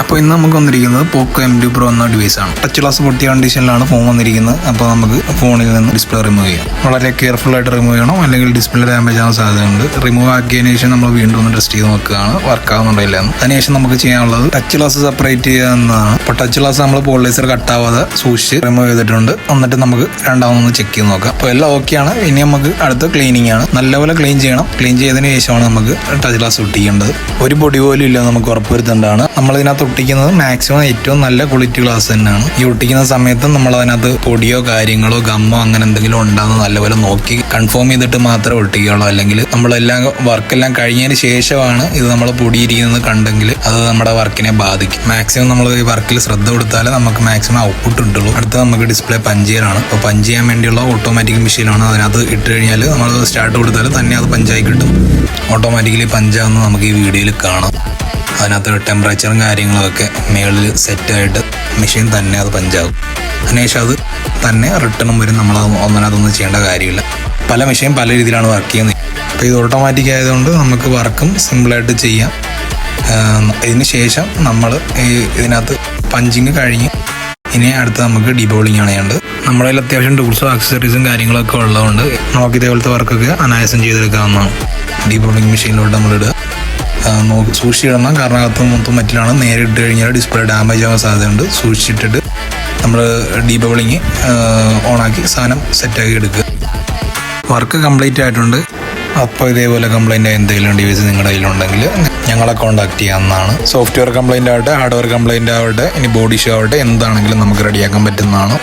അപ്പോൾ ഇന്ന് നമുക്ക് വന്നിരിക്കുന്നത് പോക്കോ M2 Pro എന്ന ഡിവൈസാണ്. ടച്ച് ഗ്ലാസ് പൊട്ടിയ കണ്ടീഷനിലാണ് ഫോൺ വന്നിരിക്കുന്നത്. അപ്പോൾ നമുക്ക് ഫോണിൽ നിന്ന് ഡിസ്പ്ലേ റിമൂവ് ചെയ്യാം. വളരെ കെയർഫുൾ ആയിട്ട് റിമൂവ് ചെയ്യണം, അല്ലെങ്കിൽ ഡിസ്പ്ലേ ഡാമേജ് ആവാൻ സാധ്യതയുണ്ട്. റിമൂവ് ആക്കിയതിനു ശേഷം നമ്മൾ വീണ്ടും ഒന്ന് ടെസ്റ്റ് ചെയ്ത് നോക്കുകയാണ് വർക്ക് ആവുന്നുണ്ടോ എന്ന്. അതിനുശേഷം നമുക്ക് ചെയ്യാനുള്ളത് ടച്ച് ഗ്ലാസ് സെപ്പറേറ്റ് ചെയ്യുക എന്നതാണ്. അപ്പോൾ ടച്ച് ഗ്ലാസ് നമ്മൾ പോളിസ്റ്റർ കട്ടാവാതെ സൂക്ഷിച്ച് റിമൂവ് ചെയ്തിട്ടുണ്ട്. എന്നിട്ട് നമുക്ക് രണ്ടാമതൊന്ന് ചെക്ക് ചെയ്ത് നോക്കാം. അപ്പോൾ എല്ലാം ഓക്കെയാണ്. ഇനി നമുക്ക് അടുത്ത ക്ലീനിങ് ആണ്. നല്ലപോലെ ക്ലീൻ ചെയ്യണം. ക്ലീൻ ചെയ്തതിന് ശേഷമാണ് നമുക്ക് ടച്ച് ഗ്ലാസ് ഒട്ടിക്കേണ്ടത്. ഒരു പൊടി പോലും ഇല്ല നമുക്ക് ഉറപ്പുവരുത്തേണ്ടതാണ്. നമ്മൾ ഇതിനകത്ത് ഒട്ടിക്കുന്നത് മാക്സിമം ഏറ്റവും നല്ല ക്വാളിറ്റി ഗ്ലാസ് തന്നെയാണ്. ഈ ഒട്ടിക്കുന്ന സമയത്ത് നമ്മൾ അതിനകത്ത് പൊടിയോ കാര്യങ്ങളോ ഗമ്മോ അങ്ങനെ എന്തെങ്കിലും ഉണ്ടാകുന്ന നല്ലപോലെ നോക്കി കൺഫേം ചെയ്തിട്ട് മാത്രമേ ഒട്ടിക്കുകയുള്ളൂ. അല്ലെങ്കിൽ നമ്മളെല്ലാം വർക്കെല്ലാം കഴിഞ്ഞതിന് ശേഷമാണ് ഇത് നമ്മൾ പൊടിയിരിക്കുന്നത് കണ്ടെങ്കിൽ അത് നമ്മുടെ വർക്കിനെ ബാധിക്കും. മാക്സിമം നമ്മൾ ഈ വർക്കിൽ ശ്രദ്ധ കൊടുത്താലേ നമുക്ക് മാക്സിമം ഔട്ട്പുട്ട് കിട്ടുള്ളൂ. അടുത്ത നമുക്ക് ഡിസ്പ്ലേ പഞ്ച് ചെയ്യാനാണ്. അപ്പോൾ പഞ്ച് ചെയ്യാൻ വേണ്ടിയുള്ള ഓട്ടോമാറ്റിക് മെഷീനാണ്. അതിനകത്ത് ഇട്ട് കഴിഞ്ഞാൽ നമ്മൾ സ്റ്റാർട്ട് കൊടുത്താൽ തന്നെ അത് പഞ്ചായി കിട്ടും. ഓട്ടോമാറ്റിക്കലി പഞ്ചാകുന്നത് നമുക്ക് ഈ വീഡിയോയിൽ കാണാം. അതിനകത്ത് ടെമ്പറേച്ചറും കാര്യങ്ങളൊക്കെ മേളിൽ സെറ്റായിട്ട് മെഷീൻ തന്നെ അത് പഞ്ചാകും. അതിനുശേഷം അത് തന്നെ റിട്ടേണും വരും. നമ്മൾ ഒന്നിനകത്തൊന്നും ചെയ്യേണ്ട കാര്യമില്ല. പല മെഷീൻ പല രീതിയിലാണ് വർക്ക് ചെയ്യുന്നത്. അപ്പോൾ ഇത് ഓട്ടോമാറ്റിക് ആയതുകൊണ്ട് നമുക്ക് വർക്കും സിമ്പിളായിട്ട് ചെയ്യാം. ഇതിന് ശേഷം നമ്മൾ ഇതിനകത്ത് പഞ്ചിങ് കഴിഞ്ഞ് ഇനി അടുത്ത് നമുക്ക് ഡീബോളിംഗ് ആണ് ചെയ്യേണ്ടത്. നമ്മുടെ കയ്യിൽ അത്യാവശ്യം ടൂൾസും ആക്സസറീസും കാര്യങ്ങളൊക്കെ ഉള്ളതുകൊണ്ട് നമുക്ക് ഇതേപോലത്തെ വർക്കൊക്കെ അനായാസം ചെയ്തെടുക്കാവുന്നതാണ്. ഡീബോളിംഗ് മെഷീനിലോട്ട് നമ്മളിടുക, സൂക്ഷിച്ചിടണം. കാരണം അകത്ത് മൊത്തം മറ്റിലാണ്. നേരെ ഇട്ട് കഴിഞ്ഞാൽ ഡിസ്പ്ലേ ഡാമേജ് ആവാൻ സാധ്യതയുണ്ട്. സൂക്ഷിച്ചിട്ടിട്ട് നമ്മൾ ഡീബോളിംഗ് ഓണാക്കി സാധനം സെറ്റാക്കി എടുക്കുക. വർക്ക് കംപ്ലീറ്റ് ആയിട്ടുണ്ട്. അപ്പോൾ ഇതേപോലെ കംപ്ലൈൻറ്റ് എന്തെങ്കിലും ഡിവൈസ് നിങ്ങളുടെ കയ്യിലുണ്ടെങ്കിൽ ഞങ്ങളെ കോൺടാക്ട് ചെയ്യാവുന്നതാണ്. സോഫ്റ്റ്വെയർ കംപ്ലൈൻ്റ് ആവട്ടെ, ഹാർഡ്വെയർ കംപ്ലൈൻ്റ് ആവട്ടെ, ഇനി ബോഡി ഇഷ്യൂ ആവട്ടെ, എന്താണെങ്കിലും നമുക്ക് റെഡിയാക്കാൻ പറ്റുന്നതാണ്.